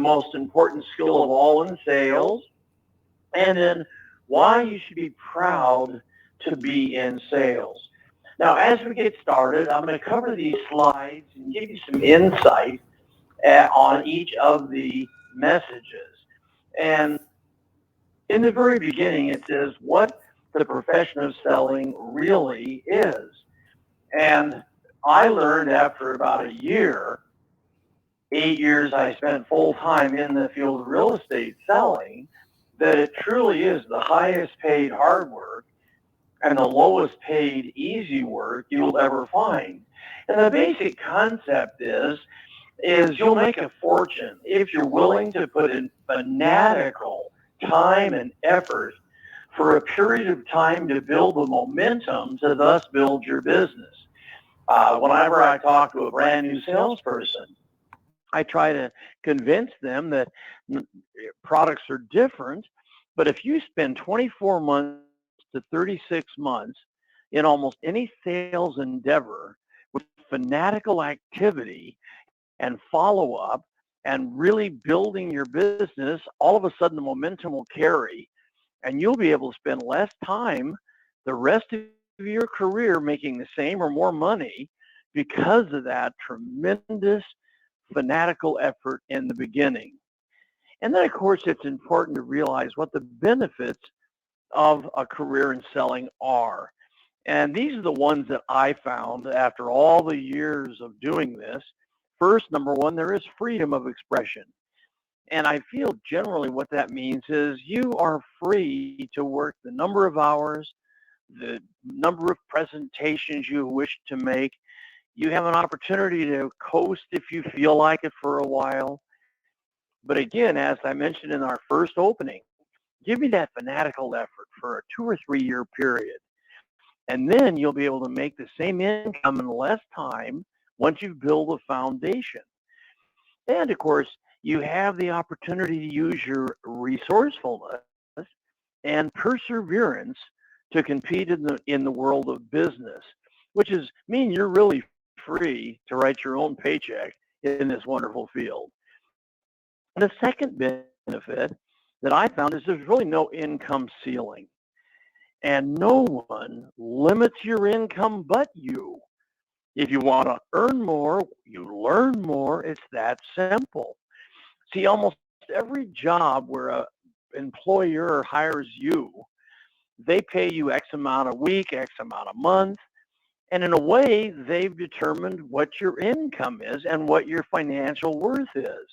most important skill of all in sales, and then why you should be proud to be in sales. Now, as we get started, I'm going to cover these slides and give you some insight on each of the messages. And in the very beginning, it says what the profession of selling really is. And I learned after about a year, 8 years I spent full time in the field of real estate selling, that it truly is the highest paid hard work and the lowest paid easy work you'll ever find. And the basic concept is you'll make a fortune if you're willing to put in fanatical time and effort for a period of time to build the momentum to thus build your business. Whenever I talk to a brand new salesperson, I try to convince them that products are different, but if you spend 24 months to 36 months in almost any sales endeavor with fanatical activity and follow up and really building your business, all of a sudden the momentum will carry and you'll be able to spend less time the rest of your career making the same or more money because of that tremendous fanatical effort in the beginning. And then, of course, it's important to realize what the benefits of a career in selling are. And these are the ones that I found after all the years of doing this. First, number one, there is freedom of expression. And I feel generally what that means is you are free to work the number of hours, the number of presentations you wish to make. You have an opportunity to coast if you feel like it for a while. But again, as I mentioned in our first opening, give me that fanatical effort for a 2 or 3 year period. And then you'll be able to make the same income in less time once you build a foundation. And of course, you have the opportunity to use your resourcefulness and perseverance to compete in the world of business, which is mean you're really free to write your own paycheck in this wonderful field. And the second benefit that I found is there's really no income ceiling. And no one limits your income but you. If you want to earn more, you learn more. It's that simple. See, almost every job where a employer hires you, they pay you X amount a week, X amount a month. And in a way, they've determined what your income is and what your financial worth is.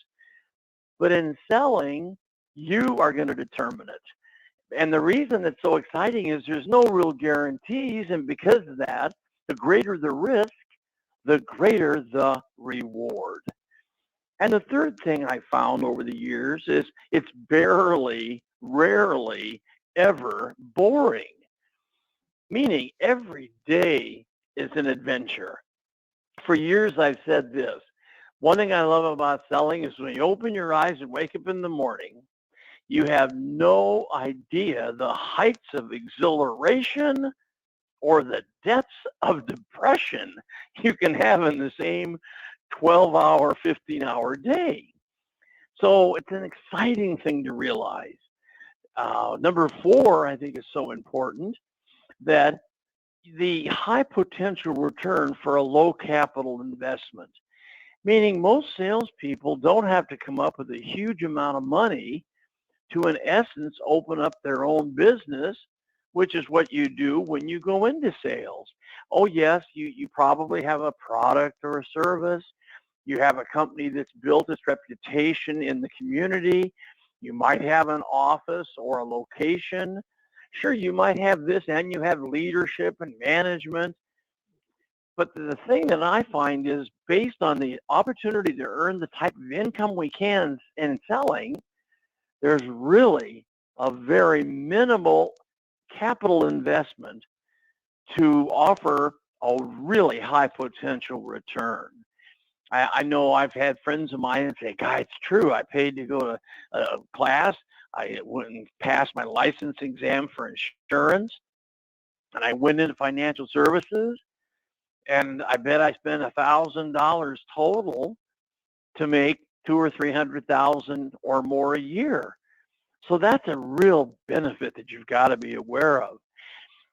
But in selling, you are going to determine it. And the reason it's so exciting is there's no real guarantees. And because of that, the greater the risk, the greater the reward. And the third thing I found over the years is it's rarely, ever boring. Meaning every day is an adventure. For years I've said this. One thing I love about selling is when you open your eyes and wake up in the morning, you have no idea the heights of exhilaration or the depths of depression you can have in the same 12-hour, 15-hour day. So it's an exciting thing to realize. Number four, I think is so important, that the high potential return for a low capital investment, meaning most salespeople don't have to come up with a huge amount of money to, in essence, open up their own business, which is what you do when you go into sales. Oh, yes, you probably have a product or a service. You have a company that's built its reputation in the community. You might have an office or a location. Sure, you might have this, and you have leadership and management. But the thing that I find is based on the opportunity to earn the type of income we can in selling, there's really a very minimal capital investment to offer a really high potential return. I know I've had friends of mine say, "Guy, it's true. I paid to go to a class. I went and passed my license exam for insurance, and I went into financial services, and I bet I spent $1,000 total to make 2 or 300,000 or more a year. So that's a real benefit that you've got to be aware of.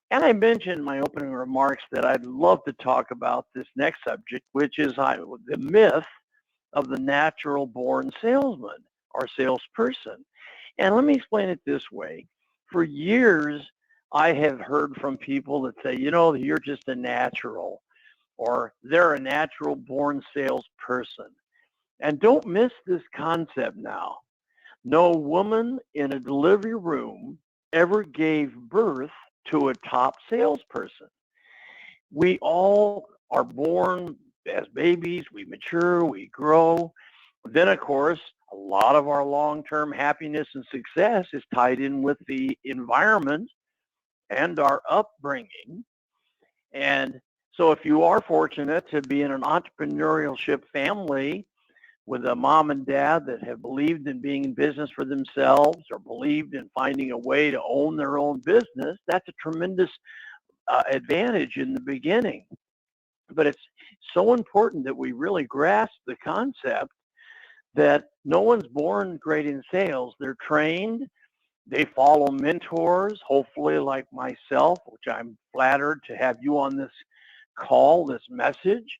And I mentioned in my opening remarks that I'd love to talk about this next subject, which is the myth of the natural born salesman or salesperson. And let me explain it this way. For years, I have heard from people that say, you're just a natural, or they're a natural born salesperson. And don't miss this concept now. No woman in a delivery room ever gave birth to a top salesperson. We all are born as babies, we mature, we grow. Then, of course, a lot of our long-term happiness and success is tied in with the environment and our upbringing. And so if you are fortunate to be in an entrepreneurship family with a mom and dad that have believed in being in business for themselves or believed in finding a way to own their own business, that's a tremendous advantage in the beginning. But it's so important that we really grasp the concept that no one's born great in sales. They're trained. They follow mentors, hopefully like myself, which I'm flattered to have you on this call, this message.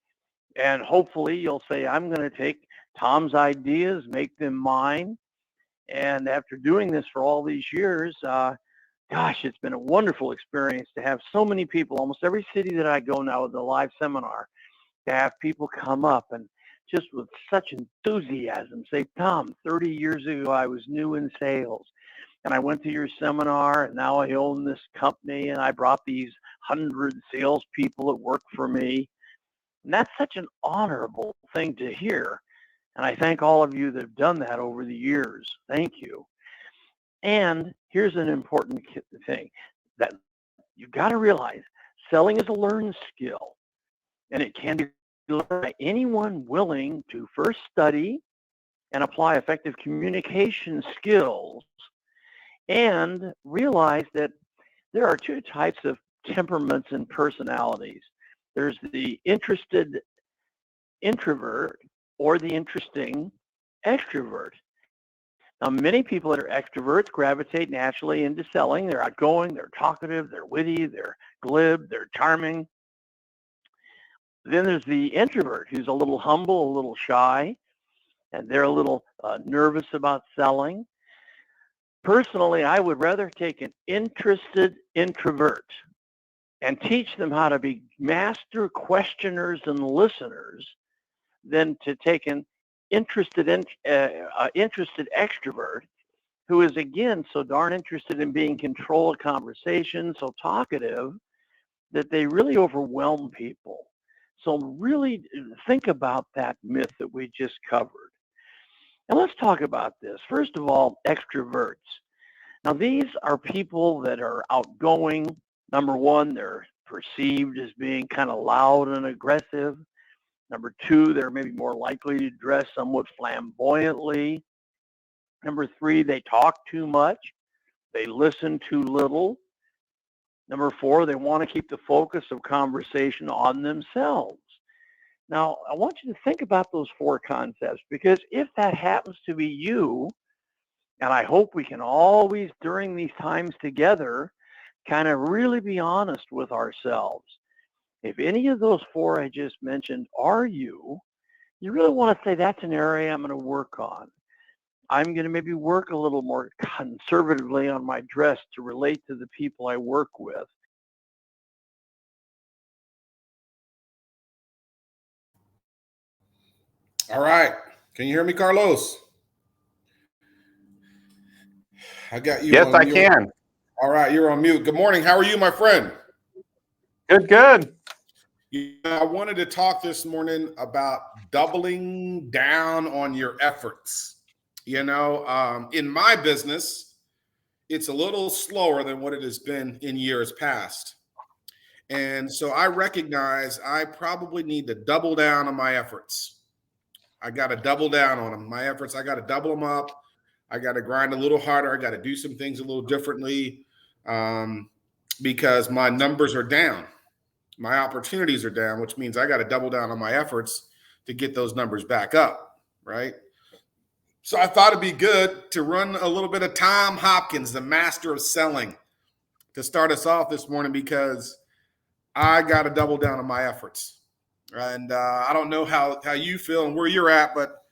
And hopefully you'll say, I'm going to take Tom's ideas, make them mine. And after doing this for all these years, gosh, it's been a wonderful experience to have so many people, almost every city that I go now with a live seminar, to have people come up and just with such enthusiasm say, Tom, 30 years ago, I was new in sales. And I went to your seminar, and now I own this company, and I brought these 100 salespeople that work for me. And that's such an honorable thing to hear. And I thank all of you that have done that over the years. Thank you. And here's an important thing that you've got to realize. Selling is a learned skill, and it can be learned by anyone willing to first study and apply effective communication skills and realize that there are two types of temperaments and personalities. There's the interested introvert or the interesting extrovert. Now, many people that are extroverts gravitate naturally into selling. They're outgoing, they're talkative, they're witty, they're glib, they're charming. Then there's the introvert who's a little humble, a little shy, and they're a little nervous about selling. Personally, I would rather take an interested introvert and teach them how to be master questioners and listeners than to take an interested extrovert who is, again, so darn interested in being in control of conversation, so talkative, that they really overwhelm people. So really think about that myth that we just covered. And let's talk about this. First of all, extroverts. Now, these are people that are outgoing. Number one, they're perceived as being kind of loud and aggressive. Number two, they're maybe more likely to dress somewhat flamboyantly. Number three, they talk too much. They listen too little. Number four, they want to keep the focus of conversation on themselves. Now, I want you to think about those four concepts, because if that happens to be you, and I hope we can always, during these times together, kind of really be honest with ourselves. If any of those four I just mentioned are you really want to say, that's an area I'm going to work on. I'm going to maybe work a little more conservatively on my dress to relate to the people I work with. All right. Can you hear me, Carlos? I got you Yes, on I mute. can. All right, you're on mute. Good morning. How are you, my friend? Good, good. I wanted to talk this morning about doubling down on your efforts. In my business, it's a little slower than what it has been in years past. And so I recognize I probably need to double down on my efforts. I got to double down on them. My efforts, I got to double them up. I got to grind a little harder. I got to do some things a little differently because my numbers are down. My opportunities are down, which means I got to double down on my efforts to get those numbers back up, right? So I thought it'd be good to run a little bit of Tom Hopkins, the master of selling, to start us off this morning because I got to double down on my efforts. And I don't know how you feel and where you're at, but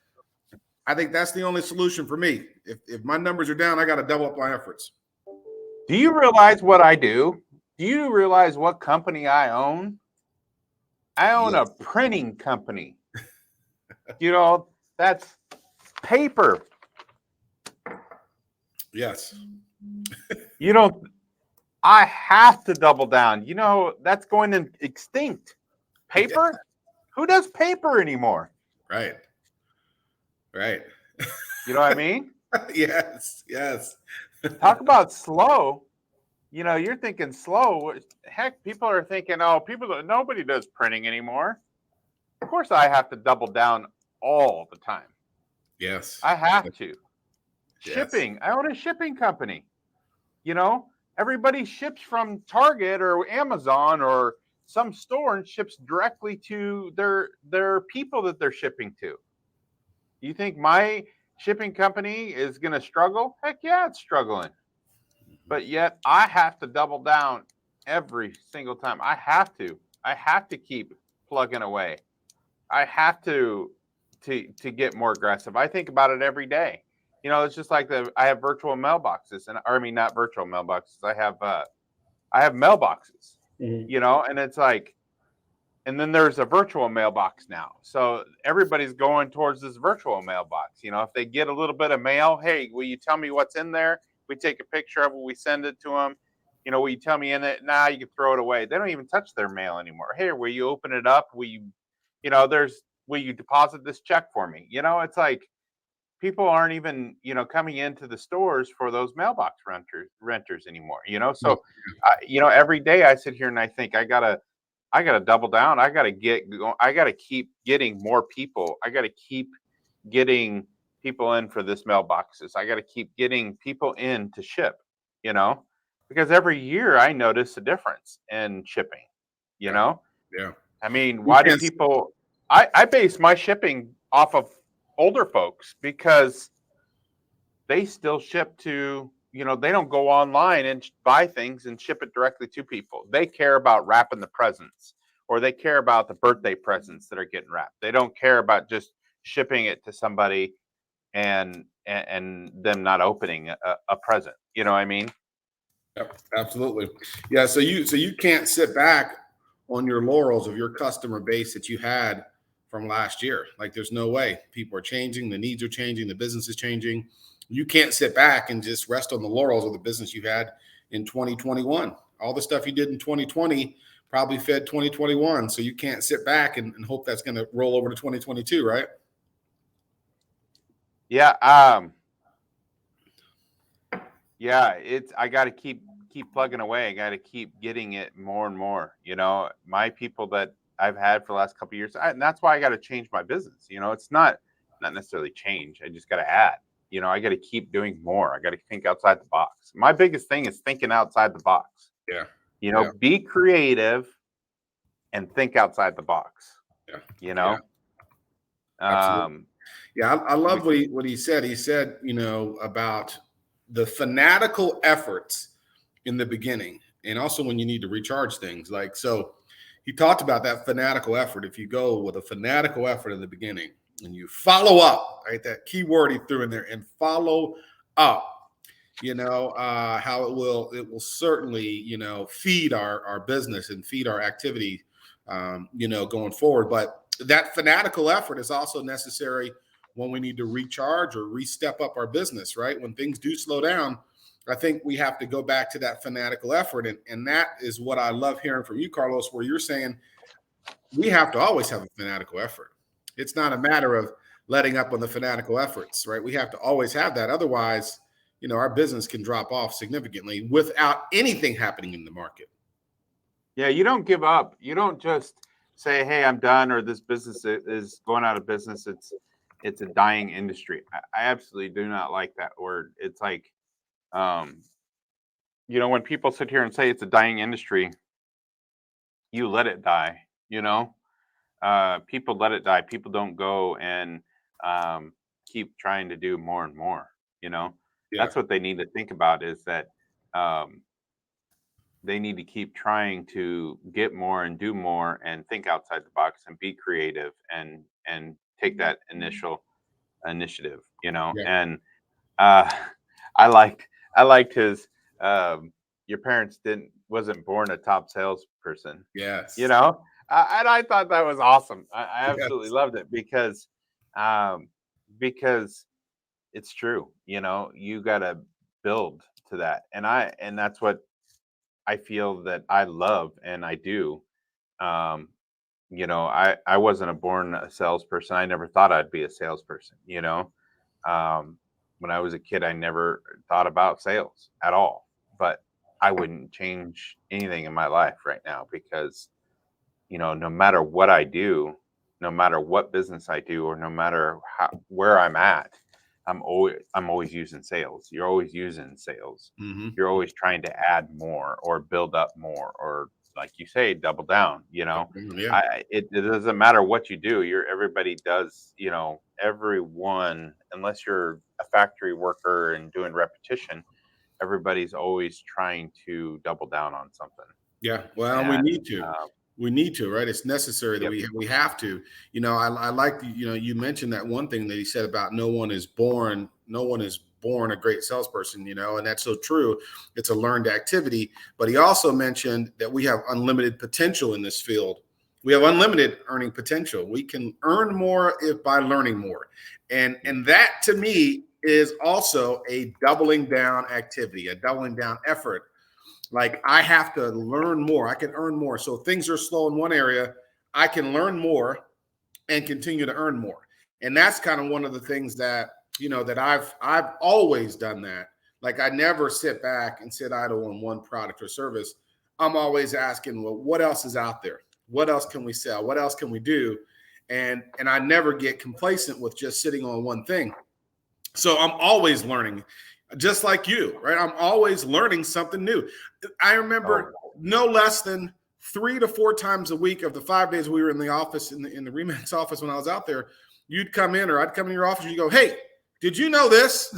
I think that's the only solution for me. If my numbers are down, I got to double up my efforts. Do you realize what I do? Do you realize what company I own? I own a printing company. That's paper. Yes. I have to double down. That's going extinct. Paper? Yeah. Who does paper anymore? Right. You know what I mean? Yes. Talk about slow. You're thinking slow. Heck, people are thinking, nobody does printing anymore. Of course, I have to double down all the time. Yes. I have to. Yes. Shipping. I own a shipping company. Everybody ships from Target or Amazon or some store and ships directly to their people that they're shipping to. You think my shipping company is going to struggle? Heck yeah, it's struggling. But yet I have to double down every single time. I have to keep plugging away. I have to get more aggressive. I think about it every day. It's just like I have virtual mailboxes, not virtual mailboxes. I have mailboxes, Mm-hmm. and it's like, and then there's a virtual mailbox now. So everybody's going towards this virtual mailbox. If they get a little bit of mail, hey, will you tell me what's in there? We take a picture of it, we send it to them. Will you tell me in it? Nah, you can throw it away. They don't even touch their mail anymore. Hey, will you open it up? Will you deposit this check for me? It's like people aren't even, coming into the stores for those mailbox renters anymore. So, every day I sit here and I think I gotta double down. I gotta keep getting more people. I gotta keep getting people in for this mailboxes. I gotta keep getting people in to ship, because every year I notice a difference in shipping, Yeah. I mean, why do people, I base my shipping off of older folks because they still ship to, they don't go online and buy things and ship it directly to people. They care about wrapping the presents, or they care about the birthday presents that are getting wrapped. They don't care about just shipping it to somebody and them not opening a present. You know what I mean? Yep, absolutely. Yeah. So you can't sit back on your laurels of your customer base that you had from last year. Like there's no way. People are changing, the needs are changing, the business is changing. You can't sit back and just rest on the laurels of the business you had in 2021. All the stuff you did in 2020 probably fed 2021. So you can't sit back and hope that's going to roll over to 2022, right? Yeah. Yeah, I got to keep plugging away. I got to keep getting it more and more. My people that I've had for the last couple of years, and that's why I got to change my business. It's not necessarily change. I just got to add. I got to keep doing more. I got to think outside the box. My biggest thing is thinking outside the box. Yeah. Be creative and think outside the box. Yeah. Absolutely. I love what he said. He said, about the fanatical efforts in the beginning and also when you need to recharge things. Like, so he talked about that fanatical effort. If you go with a fanatical effort in the beginning and you follow up, right? That key word he threw in there, and follow up. How it will certainly, feed our business and feed our activity, going forward. But that fanatical effort is also necessary when we need to recharge or re-step up our business, right? When things do slow down, I think we have to go back to that fanatical effort. And that is what I love hearing from you, Carlos, where you're saying we have to always have a fanatical effort. It's not a matter of letting up on the fanatical efforts, right? We have to always have that. Otherwise, our business can drop off significantly without anything happening in the market. Yeah, you don't give up. You don't just say, "Hey, I'm done," or "This business is going out of business." It's a dying industry. I absolutely do not like that word. It's like, when people sit here and say it's a dying industry, you let it die. People let it die. People don't go and keep trying to do more and more. You know, Yeah. that's what they need to think about, is that um, they need to keep trying to get more and do more and think outside the box and be creative and take that initial initiative. You know, Yeah. and uh, I liked I liked his. Your parents wasn't born a top salesperson. You Yes. know, and I thought that was awesome. I absolutely Yes. loved it um, because it's true. You know, you got to build to that, and that's what I feel that I love and I do. Um, you know, I wasn't born a salesperson. I never thought I'd be a salesperson. You know, um, when I was a kid, I never thought about sales at all. But I wouldn't change anything in my life right now, because no matter what I do, no matter what business I do, or no matter where I'm at, I'm always using sales. You're always using sales. Hmm. You're always trying to add more or build up more, or, like you say, double down. Yeah. It doesn't matter what you do. Everybody does. Everyone, unless you're a factory worker and doing repetition, everybody's always trying to double down on something. Yeah. Well, we And need to. We need to, right? It's necessary that yep, we have to. I like you mentioned that one thing that he said about no one is born a great salesperson, and that's so true. It's a learned activity. But he also mentioned that we have unlimited potential in this field. We have unlimited earning potential. We can earn more if by learning more. And that to me is also a doubling down activity, a doubling down effort. Like, I have to learn more. I can earn more. So if things are slow in one area, I can learn more and continue to earn more. And that's kind of one of the things that, that I've always done that. Like, I never sit back and sit idle on one product or service. I'm always asking, well, what else is out there? What else can we sell? What else can we do? And I never get complacent with just sitting on one thing. So I'm always learning, just like you, right? I'm always learning something new. I remember no less than 3 to 4 times a week of the 5 days we were in the office, in the Remax office when I was out there, you'd come in, or I'd come in your office and you go, hey, did you know this?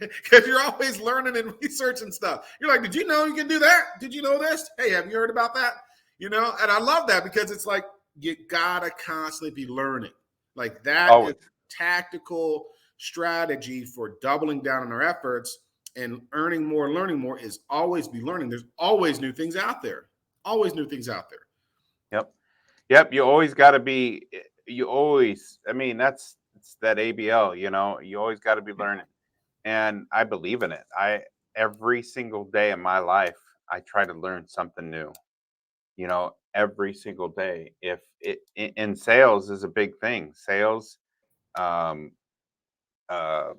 Because you're always learning and researching stuff. You're like, did you know you can do that? Did you know this? Hey, have you heard about that? And I love that, because it's like, you gotta constantly be learning. Like, that is always. tactical strategy for doubling down on our efforts and earning more, learning more, is always be learning. There's always new things out there. Always new things out there. Yep. You always got to be. You always. I mean, it's that ABL. You always got to be learning, and I believe in it. Every single day of my life, I try to learn something new. Every single day. If it in sales is a big thing. Sales, um, uh,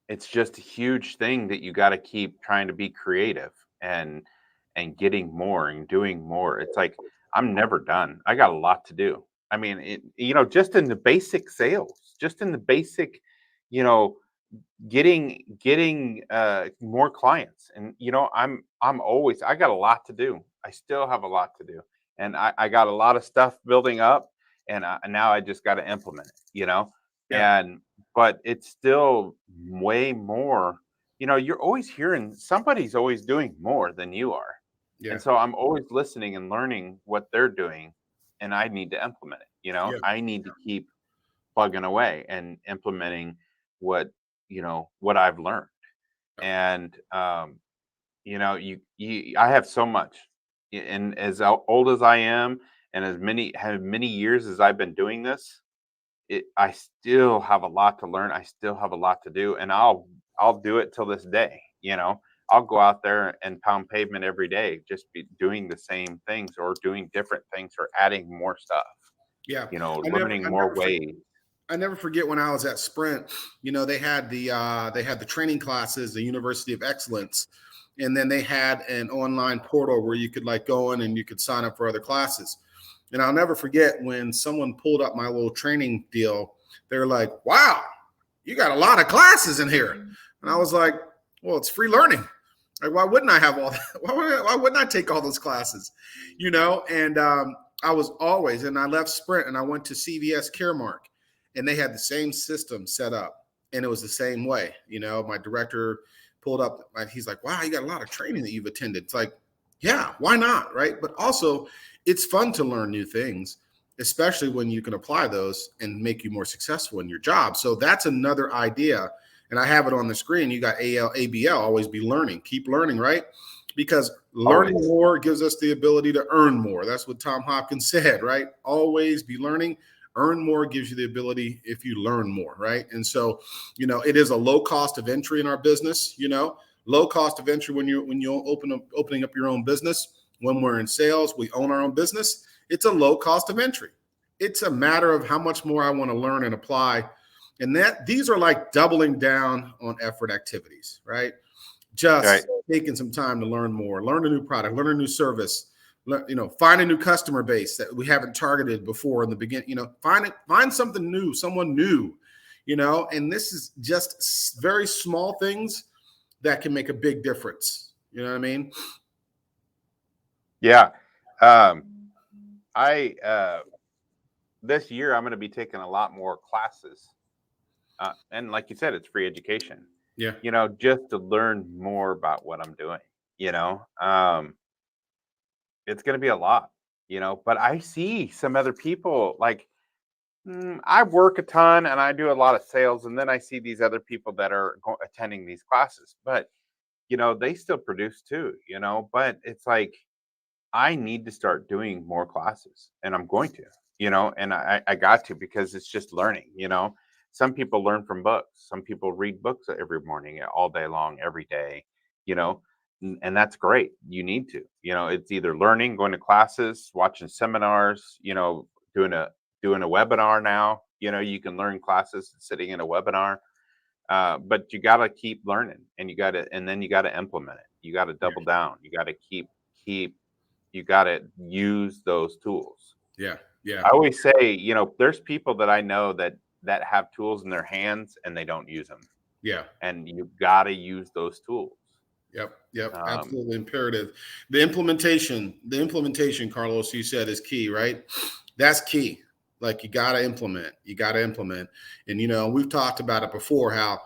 it's just a huge thing that you got to keep trying to be creative and getting more and doing more. It's like, I'm never done. I got a lot to do. I mean, just in the basic sales, just in the basic, you know, getting more clients. And I got a lot to do. I still have a lot to do, and I got a lot of stuff building up, and now I just got to implement it. Yeah. And but it's still way more. You're always hearing somebody's always doing more than you are, Yeah. and so I'm always listening and learning what they're doing, and I need to implement it. Yeah. I need to keep plugging away and implementing what I've learned. And I have so much. And as old as I am, and have many years as I've been doing this, I still have a lot to learn. I still have a lot to do, and I'll do it till this day. I'll go out there and pound pavement every day, just be doing the same things, or doing different things, or adding more stuff. Yeah. Learning more ways. I never forget when I was at Sprint. They had the training classes, the University of Excellence, and then they had an online portal where you could go in and you could sign up for other classes. And I'll never forget when someone pulled up my little training deal. They're like, "Wow, you got a lot of classes in here." And I was like, "Well, it's free learning. Like, why wouldn't I have all that? Why wouldn't I take all those classes?" And I was always, and I left Sprint and I went to CVS Caremark. and they had the same system set up, and it was the same way. My director pulled up, he's like, wow, you got a lot of training that you've attended. It's like, yeah, why not, right? But also, it's fun to learn new things, especially when you can apply those and make you more successful in your job. So that's another idea. And I have it on the screen. You got ABL, always be learning, keep learning, right? Because learning more gives us the ability to earn more. That's what Tom Hopkins said, right? Always be learning. Earn more gives you the ability if you learn more, right? And so, it is a low cost of entry in our business. Low cost of entry when you're opening up your own business. When we're in sales, we own our own business. It's a low cost of entry. It's a matter of how much more I want to learn and apply. And these are like doubling down on effort activities, right? Just taking some time to learn more, learn a new product, learn a new service, find a new customer base that we haven't targeted before in the beginning, find something new, someone new, and this is just very small things that can make a big difference. You know what I mean? Yeah. This year I'm going to be taking a lot more classes. And like you said, it's free education. Yeah. Just to learn more about what I'm doing, it's going to be a lot, but I see some other people like, I work a ton and I do a lot of sales. And then I see these other people that are attending these classes, but, they still produce too, but it's like, I need to start doing more classes, and I'm going to, and I got to, because it's just learning, Some people learn from books. Some people read books every morning, all day long, every day, and that's great. You need to, it's either learning, going to classes, watching seminars, doing a webinar now. You can learn classes sitting in a webinar, but you got to keep learning, and then you got to implement it. You got to double down. You got to keep. You got to use those tools. Yeah. I always say, there's people that I know that have tools in their hands and they don't use them. Yeah. And you got to use those tools. Yep. Absolutely imperative. The implementation, Carlos, you said is key, right? That's key. Like you got to implement. And, we've talked about it before, how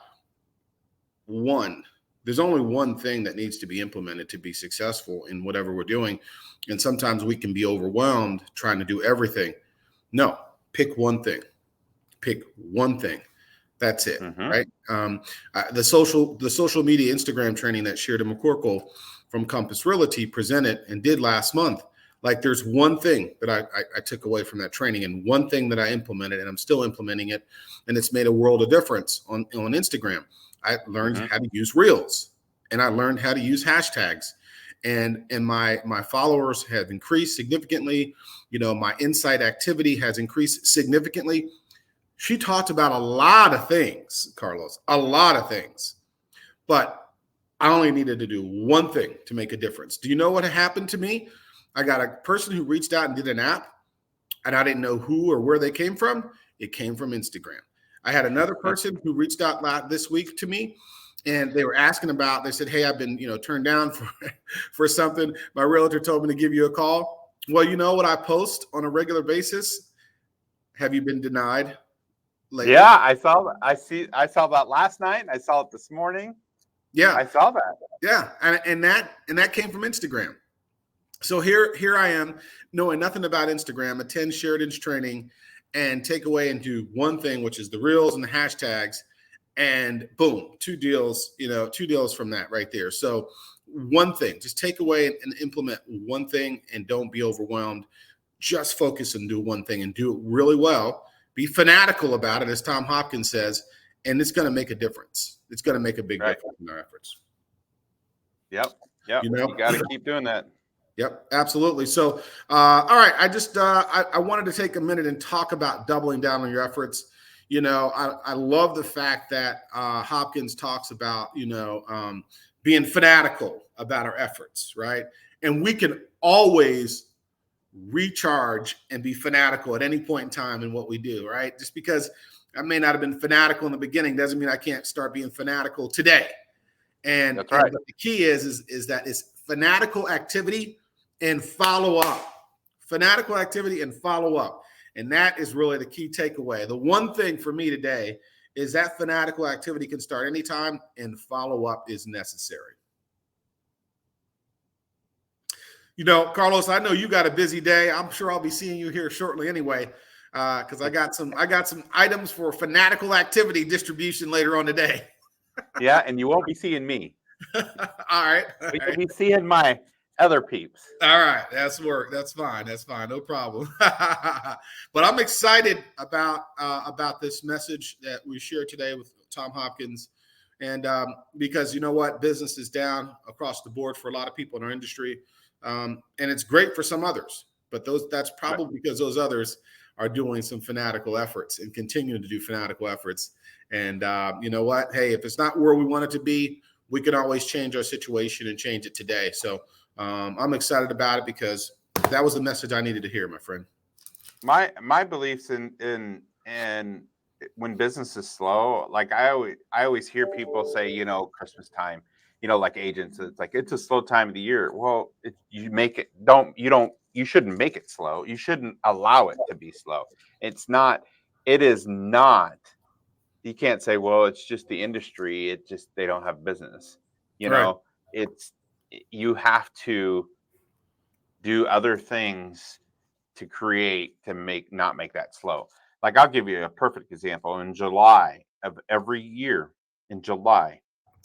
there's only one thing that needs to be implemented to be successful in whatever we're doing. And sometimes we can be overwhelmed trying to do everything. No, pick one thing. That's it, right? The social media Instagram training that Sheridan McCorkle from Compass Realty presented and did last month. Like there's one thing that I took away from that training, and one thing that I implemented, and I'm still implementing it, and it's made a world of difference on Instagram. I learned how to use Reels, and I learned how to use hashtags, and my followers have increased significantly. My insight activity has increased significantly. She talked about a lot of things, Carlos, a lot of things, but I only needed to do one thing to make a difference. Do you know what happened to me? I got a person who reached out and did an app, and I didn't know who or where they came from. It came from Instagram. I had another person who reached out this week to me, and they were asking about, they said, hey, I've been, turned down for something. My realtor told me to give you a call. Well, you know what I post on a regular basis? Have you been denied lately? Yeah, I saw that last night. I saw it this morning. Yeah. I saw that. Yeah. And that came from Instagram. So here I am, knowing nothing about Instagram, attend Sheridan's training and take away and do one thing, which is the Reels and the hashtags, and boom, two deals from that right there. So one thing, just take away and implement one thing, and don't be overwhelmed. Just focus and do one thing and do it really well. Be fanatical about it, as Tom Hopkins says, and it's going to make a difference. It's going to make a big difference in our efforts. Yep. You got to keep doing that. Yep, absolutely. So, all right, I just I wanted to take a minute and talk about doubling down on your efforts. I love the fact that Hopkins talks about being fanatical about our efforts, right? And we can always recharge and be fanatical at any point in time in what we do, right? Just because I may not have been fanatical in the beginning doesn't mean I can't start being fanatical today. And that's right. And the key is that it's fanatical activity and follow up. Fanatical activity and follow up. And that is really the key takeaway. The one thing for me today is that fanatical activity can start anytime, and follow-up is necessary. Carlos, I know you got a busy day. I'm sure I'll be seeing you here shortly anyway, because I got some items for fanatical activity distribution later on today. Yeah, and you won't be seeing me. All right. But you'll be seeing my other peeps. All right. That's work. That's fine. No problem. But I'm excited about this message that we shared today with Tom Hopkins. And because you know what? Business is down across the board for a lot of people in our industry. And it's great for some others, but that's probably because those others are doing some fanatical efforts and continuing to do fanatical efforts. And you know what? Hey, if it's not where we want it to be, we can always change our situation and change it today. So I'm excited about it because that was the message I needed to hear, my friend. My beliefs in when business is slow, like I always hear people say, Christmas time, like agents, it's like it's a slow time of the year. Well, you shouldn't make it slow. You shouldn't allow it to be slow. It is not. You can't say, well, it's just the industry. They don't have business. You have to do other things to not make that slow. Like I'll give you a perfect example. In July of every year,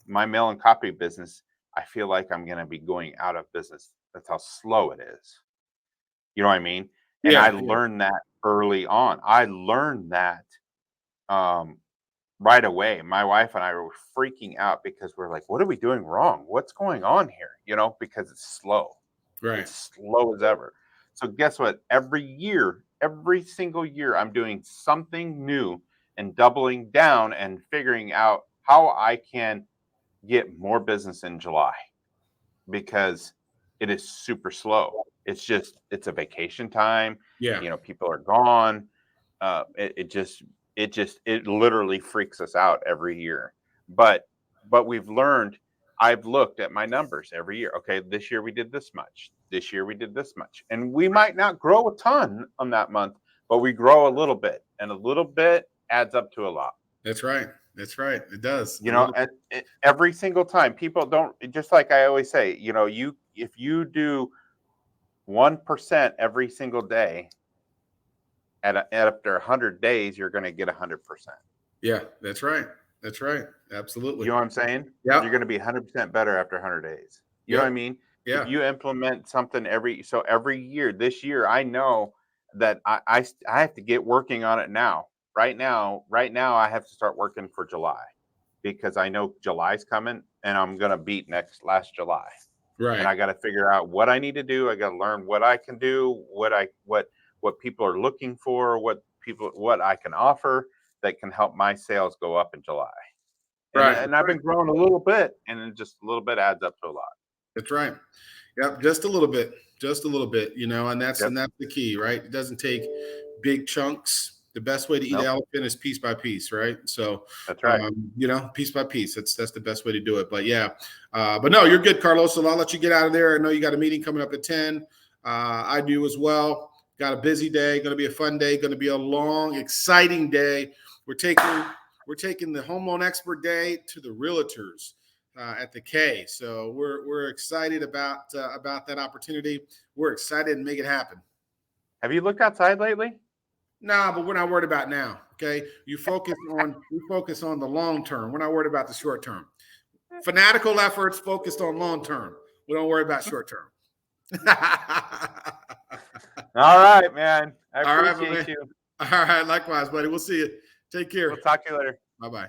my mail and copy business, I feel like I'm going to be going out of business. That's how slow it is. You know what I mean? And I learned that early on. I learned that right away. My wife and I were freaking out because we're like, what are we doing wrong? What's going on here? Because it's slow. Right. It's slow as ever. So guess what? Every single year, I'm doing something new and doubling down and figuring out how I can get more business in July because it is super slow. It's a vacation time. Yeah. People are gone. It literally freaks us out every year. But I've looked at my numbers every year. Okay, this year we did this much. This year we did this much. And we might not grow a ton on that month, but we grow a little bit. And a little bit adds up to a lot. That's right. It does. Every single time. People don't, just like I always say, if you do 1% every single day, after 100 days, you're going to get 100%. Yeah, that's right. Absolutely. You know what I'm saying? Yeah. You're going to be 100% better after 100 days. You know what I mean? Yeah. If you implement something every year, this year, I know that I have to get working on it now. Right now, I have to start working for July because I know July's coming and I'm going to beat last July. Right. And I got to figure out what I need to do. I got to learn what I can do, what people are looking for, what I can offer that can help my sales go up in July. And I've been growing a little bit, and then just a little bit adds up to a lot. That's right. Yep, just a little bit, and that's the key, right? It doesn't take big chunks. The best way to eat elephant is piece by piece, right? So that's right. Piece by piece. That's the best way to do it. But yeah, but no, you're good, Carlos. So I'll let you get out of there. I know you got a meeting coming up at 10. I do as well. Got a busy day. Going to be a fun day. Going to be a long, exciting day. We're taking the Home Loan Expert Day to the realtors at the K. So we're excited about that opportunity. We're excited to make it happen. Have you looked outside lately? No, but we're not worried about now. Okay, we focus on the long term. We're not worried about the short term. Fanatical efforts focused on long term. We don't worry about short term. All right, man. I appreciate you. All right, likewise, buddy. We'll see you. Take care. We'll talk to you later. Bye-bye.